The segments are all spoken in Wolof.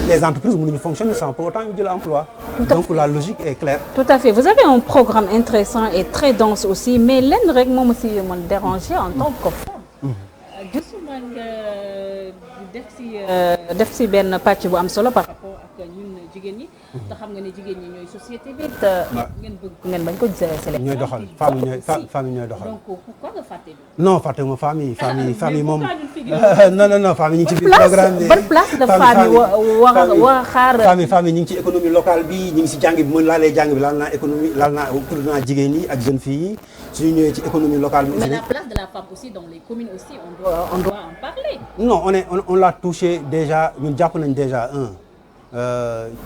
les entreprises mënuñu fonctionner sans pour autant ñu jël emploi. Donc la logique est claire. Tout à fait. Vous avez un programme intéressant et très dense aussi, mais lenn rek moom aussi mën déranger en tant que femme. gisuma nga def si benn pàcc bu am solo par rapport ak ñun jigéen ñi. te xam nga ne jigéen ñi ñooy société bi te ngeen bañ ko sélection. ñooy doxal femmes yi ñooy doxal. donc pourquoi nga fàtte bi. non fàttewuma femmes yi moom. non femmes yi ñu ngi ci biir programme bi. ban place de femme yi war a xaar. femmes yi ñu ngi ci économie locale bi ñu ngi si jàng bi mën laalee jàng bi laal naa économie laal naa tudd naa jigéen ñi ak jeunes filles yi suñu ñëwee ci économie locale bi. mais la place de la femme aussi dans les communes aussi on doit en parler. non on l'a touché déjà ñun jàpp nañ déjà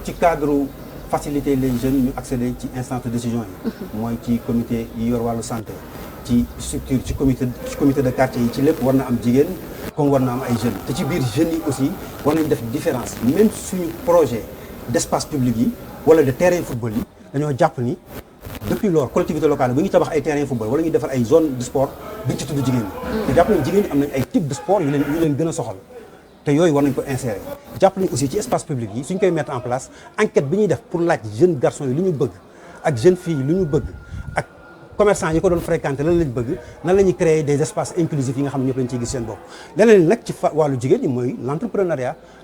ci cadre faciliter les jeunes ñu accéder ci instance de décision yi. mooy ci comité yi yor wàllu santé ci structure ci comité de quartier yi ci lépp war na am jigéen comme war na am ay jeunes te ci biir jeunes yi aussi war nañ def différence même suñu projet d'espace public yi wala de terrain football yi dañoo jàpp ni depuis lors collectivité locale bu ñu tabax ay terrain football wala ñu defar ay zone de sport duñ ci tudd jigéen ñi. te jàpp nañ jigéen ñi am nañ ay type de sport yu leen gën a soxal. te yooyu war nañ ko insérer jàpp nañ aussi ci espace public yi suñ koy mettre en place enquête bi ñuy def pour laaj jeunes garçons yi lu ñu bëgg ak jeunes filles yi lu ñu bëgg ak commerçants yi ko doon fréquenter lan lañ bëgg nan la ñuy créer des espaces inclusifs yi nga xam ne ñëpp lañ ciy gis seen bopp. leneen nag ci wàllu jigéen ñi mooy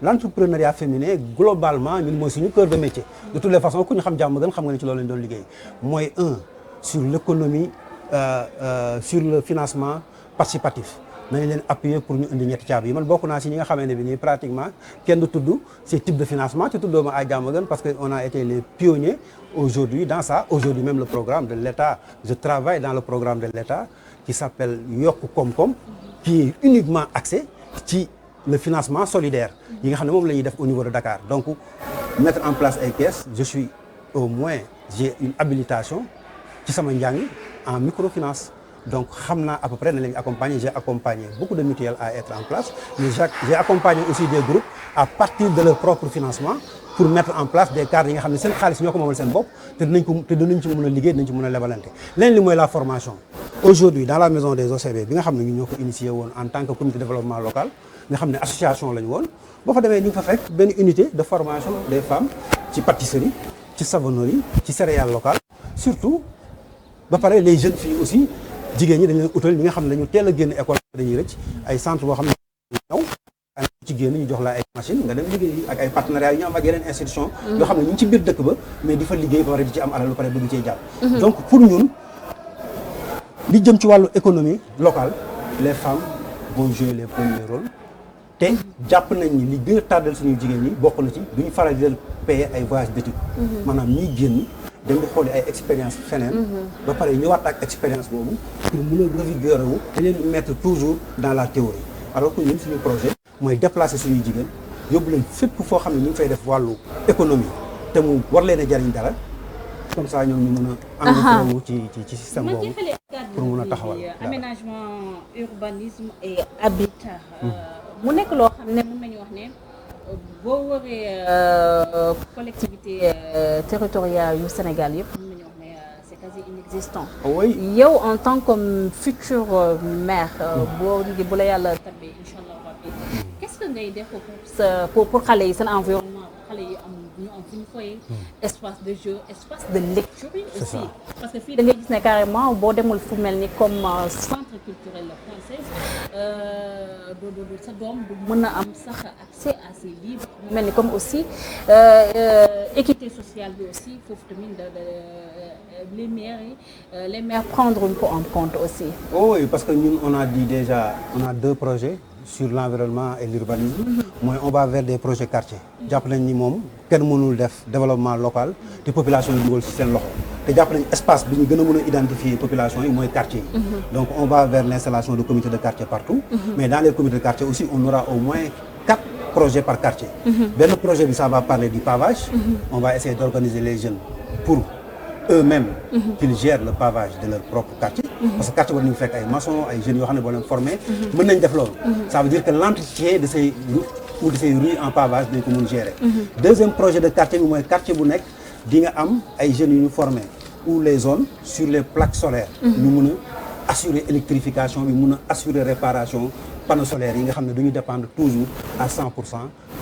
l'entrepreneuriat féminin globalement ñun mooy suñu cœur de métier. de toutes les façons ku ñu xam jàmm gën xam nga ne ci loolu lañ doon liggéey mooy sur l'économie sur le financement participatif. nañ leen appuyer pour ñu indi ñetti caabi yi man bokk naa si ñi nga xamante ne bi nii pratiquement kenn du tudd ces types de financement te tuddoo ma ay Diamaguène parce que on a été les pionniers aujourd'hui dans ça aujourd'hui même le programme de l'État je travaille dans le programme de l'État qui s'appelle Yokku Koom-Koom qui est uniquement axé ci le financement solidaire yi nga xam ne moom la ñuy def au niveau de Dakar donc mettre en place ay caisses j'ai une habilitation ci sama njàng en microfinance. Donc, à peu près, j'ai accompagné beaucoup de mutuelles à être en place, mais j'ai accompagné aussi des groupes à partir de leur propre financement pour mettre en place des cadres qui sont la formation. Aujourd'hui, dans la maison des OCB, nous avons initié en tant que comité de développement local, nous avons une association, nous avons fait une unité de formation des femmes qui pâtisserie, qui savonnerie, qui céréales locales, surtout, les jeunes filles aussi. jigéen ñi dañ leen utal ñi nga xam ne dañu teel a génn école dañuy rëcc ay centre boo xam ne ñëw ci génn ñu jox la ay machine nga dem liggéey ak ay partenariats yu ñu am ak yeneen institution yoo xam ne ñu ngi ci biir dëkk ba mais di fa liggéey ba pare di ci am alal ba pare bëgg cee jàpp donc pour ñun li jëm ci wàllu économie locale les femmes vont jouer les premiers rôles te jàpp nañ ni li gën a tardel suñu jigéen ñi bokk na ci duñu faral di leen payer ay voyages d'études maanaam ñiy génn dem di xooli ay expérience feneen ba pare ñëwaat ak expérience boobu pour mën a revigorer wu te leen mettre toujours dans la théorie alors que ñun suñu projet mooy déplacer suñuy jigéen yóbbu leen fépp foo xam ne ñu ngi fay def wàllu économie te mu war leen a jariñ dara comme ça ñoom ñu mën a engagé wu ci système boobu pour mën a taxawal aménagement urbanisme et habitat mu nekk loo xam ne mën nañu wax ne boo wëree collectivité territoriale yu Sénégal yëpp mën nañu wax ne c'est quasi inexistant. Oui. yow en tant que futur maire bu la yàlla tabbee incha allah rabbi qu'est-ce que ngay def pour xale yi seen environnement xale yi ñu am fu ñu foyee espace de jeu espace de lecture aussi parce que fii da ngay gis ne carrément boo demul fu mel ni comme centre culturel français sa doom du mën a am sax accès à ces livres mel ni comme aussi équité sociale bi aussi foofu tamit les maires prendront ko en compte aussi. Oui, parce que ñun on a dit déjà on a 2 projets sur l'environnement et l'urbanisme mooy on va vers des projets quartiers jàpp nañ ni moom kenn mënul def développement local te population yi dugal ci seen loxo te jàpp nañ espace bi ñu gën a mën a identifier population yi mooy quartier yi donc on va vers l'installation de comités de quartier partout mais dans les comités de quartier aussi on aura au moins 4 projets par quartier benn projet bi ça va parler du pavage on va essayer d'organiser les jeunes pour eux-mêmes qu'ils gèrent le pavage de leur propre quartier parce que quartier war nañu fekk ay maçons ay jeunes yoo xam ne boo leen formé mën nañ def loolu ça veut dire que l'entretien de ces ou de ces rues en pavage dañ ko mën gérer deuxième projet de quartier bi mooy quartier bu nekk di nga am ay jeunes yu ñu formé ou les zones sur les plaques solaires ñu mën a assurer électrification bi mën a assurer réparation panneaux solaires yi nga xam ne duñu dépendre toujours à 100%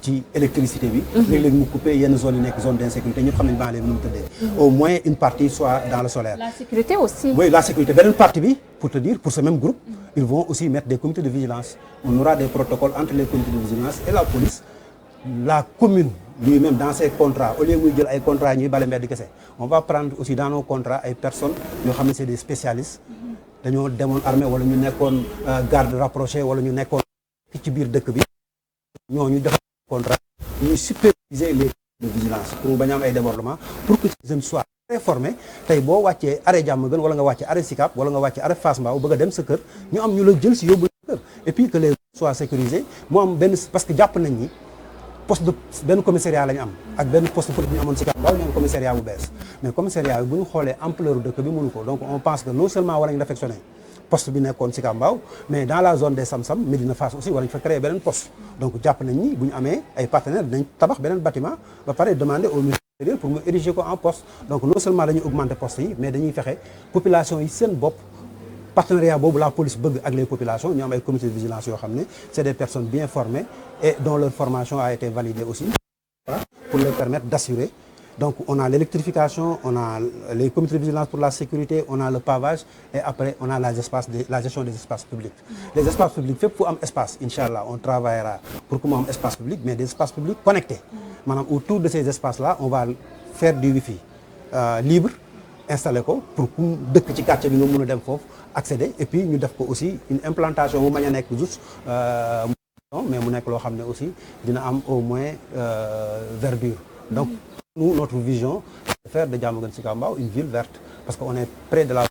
ci électricité bi. léeg-léeg mu coupé yenn zone yi nekk zone d'insécurité ñëpp xam nañ banlieue bi nu mu tëddee. au moins une partie soit dans le solaire. La sécurité aussi. Oui, la sécurité. Beneen partie bi pour te dire pour ce même groupe ils vont aussi mettre des comités de vigilance. On aura des protocoles entre les comités de vigilance et la police. La commune lui-même dans ses contrats au lieu muy jël ay contrats ñuy bale mbedd kese on va prendre aussi dans nos contrats ay personnes yoo xam ne c'est des spécialistes dañoo demoon armée wala ñu nekkoon garde rapproché wala ñu nekkoon ci biir dëkk bi ñooñu defal contrat ñuy superviser les de vigilance pour bañ a am ay débordements pour que ces jeunes soient très formés tey boo wàccee arrêt Diamaguène wala nga wàccee arrêt Sicap wala nga wàccee arrêt Fass Mbao bëgg a dem sa kër ñu am ñu la jël si yóbbu sa kër et puis que les soient sécurisés mu am benn parce que jàpp nañ ni poste de benn commissariat la ñu am ak benn poste de police bu ñu amoon Sicap Mbao ñu am commissariat bu bees mais commissariat bi bu ñu xoolee ampleur dëkk bi mënu ko donc on pense que non seulement war nañu réfectionner poste bi nekkoon Sicap Mbao mais dans la zone des Sam-Sam Médina Fass aussi war nañu fa créer beneen poste donc jàpp nañ ni bu ñu amee ay partenaires dinañ tabax beneen bâtiment ba pare demander au ministère de l'Intérieur pour mu ériger ko en poste donc non seulement dañuy augmenter poste yi mais dañuy fexe population yi seen bopp partenariat boobu la police bëgg ak les populations ñu am ay comités de vigilance yoo xam ne c'est des personnes bien formées et dont leur formation a été validée aussi pour leur permettre d'assurer. Donc on a l'électrification, on a les comités de vigilance pour la sécurité, on a le pavage et après on a la gestion des espaces publics. Les espaces publics fépp fu am espace inchallah on travaillera pour que mu am espace public mais des espaces publics connectés. Maanaam autour de ces espaces-là on va faire du wifi libre installé ko pour ku dëkk ci quartier bi nga mën a dem foofu accéder et puis ñu def ko aussi une implantation mu bañ a nekk juste mais mu nekk loo xam ne aussi dina am au moins verdure. Donc nous notre vision c'est de faire de Diamaguène Sicap Mbao une ville verte parce que on est près de la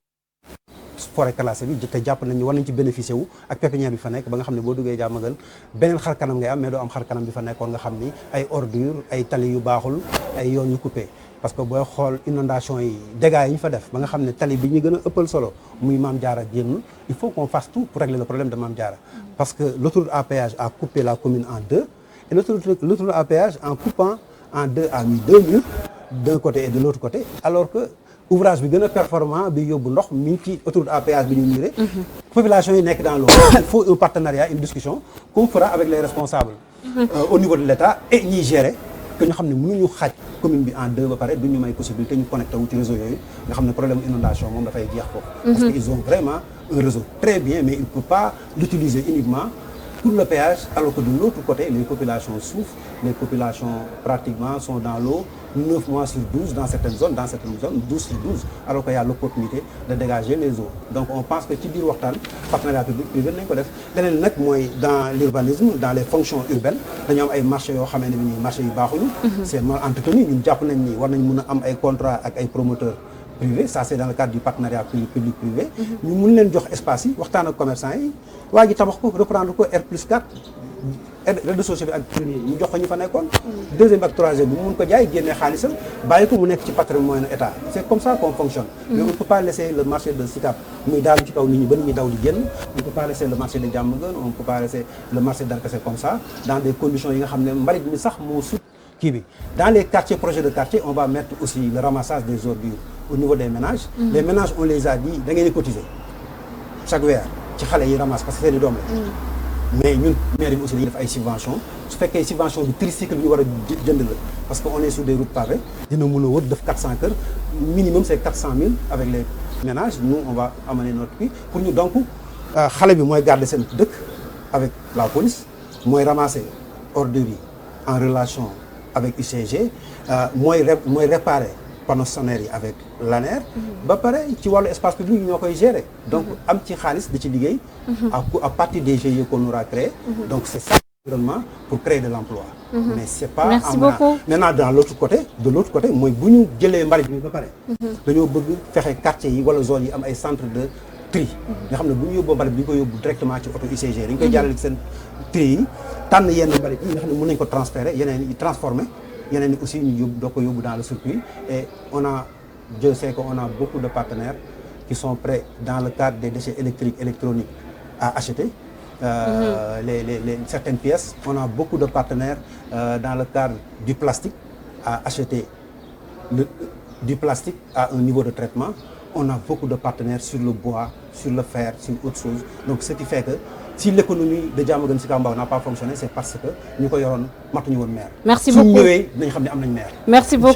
forêt classée bi te jàpp nañu war nañ ci bénéficier wu ak pépinière bi fa nekk ba nga xam ne boo duggee Diamaguène beneen xar kanam ngay am mais doo am xar kanam bi fa nekkoon nga xam ni ay ordures ay tali yu baaxul ay yoon yu coupé parce que booy xool inondation yi dégâts yi ñu fa def ba nga xam ne tali bi ñu gën a ëppal solo muy Mame Diarra génn il faut qu'on fasse tout pour régler le problème de Mame Diarra parce que l'autoroute à péage a coupé la commune en deux et l'autoroute à péage en coupant en deux a mis deux murs d'un côté et de l'autre côté alors que ouvrage bi gën a performant bi yóbbu ndox mi ngi ci autoroute à péage bi ñu muré population yi nekk dans l'eau il faut un partenariat une discussion qu'on fera avec les responsables au niveau de l'État et ñiy gérer que ñu xam ne mënuñu xaaj commune bi en deux ba pare duñu may possibilité ñu connecté wu ci réseau yooyu nga xam ne problème inondation moom dafay jeex foofu parce que ils ont vraiment un réseau très bien mais il ne peut pas l'utiliser uniquement pour le péage alors que de l'autre côté les populations souffrent les populations pratiquement sont dans l'eau 9 mois sur 12 dans certaines zones 12 sur 12 alors qu'il y a l'opportunité de dégager les eaux donc on pense que ci biir waxtaan partenariat public privé nañ ko def leneen nag mooy dans l'urbanisme dans les fonctions urbaines dañoo am ay marchés yoo xamee ne bi nii marchés yu baaxuñu c'est mal entretenu ñun jàpp nañ ni war nañ mën a am ay contrat ak ay promoteurs privés ça c'est dans le cadre du partenariat public privé ñu mun leen jox espace yi waxtaan ak commerçants yi waa ji tabax ko reprendre ko R+4 rez-de-chaussée bi ak premier ñu jox ko ñu fa nekkoon deuxième bi ak troisième bi mu mun ko jaay génnee xaalisam bàyyi ko mu nekk ci patrimoine état c'est comme ça qu'on fonctionne mais on ne peut pas laisser le marché de Sicap muy daanu ci kaw nit ñi ba nit ñi daw di génn on ne peut pas laisser le marché de Diamaguène on ne peut pas laisser le marché d'Darkase comme ça dans des conditions yi nga xam ne mbalit mi sax moo sut kii bi dans les quartiers projets de quartier on va mettre aussi le ramassage des ordures au niveau des ménages les ménages on les a dit da ngeen di cotiser chaque weer ci xale yi ramasse parce que seen i doom la mais ñun mairie bi aussi dañuy def ay subventions su fekkee subvention bi tricycle bi ñu war a jënd la parce que on est sur des routes pavées dina mën a wër def 400 kër minimum c'est 400 000 avec les ménages nous on va amener notre prix pour ñu donc xale bi mooy garder seen dëkk avec la police mooy ramasser ordures yi en relation avec UCG mooy réparer panneaux solaires yi avec l'ANER ba pare ci wàllu espace public ñoo koy gérer donc am ci xaalis di ci liggéey à partir des GIE qu'on aura créé donc c'est ça l'environnement pour créer de l'emploi mais c'est pas merci beaucoup maintenant de l'autre côté mooy bu ñu jëlee mbalit bi ba pare dañoo bëgg fexe quartier yi wala zone yi am ay centre de tri nga xam ne bu ñu yóbboo mbalit bi ñu koy yóbbu directement ci auto UCG dañ koy jàllale ci seen tri yi tànn yenn mbalit yi nga xam ne mën nañ ko transférer yeneen yi transformer yeneen ni aussi ñu yóbbu doo ko yóbbu dans le circuit et Dieu sait qu'on a beaucoup de partenaires qui sont prêts dans le cadre des déchets électriques électroniques à acheter certaines pièces. On a beaucoup de partenaires dans le cadre du plastique à acheter du plastique à un niveau de traitement. On a beaucoup de partenaires sur le bois, sur le fer, sur autre chose. Donc ce qui fait que si l'économie de Diamaguène Sicap Mbao n'a pas fonctionné c'est parce que ñu ko yoroon matuñu woon maire. merci beaucoup suñ ñëwee dinañ xam ne am nañ maire. merci beaucoup.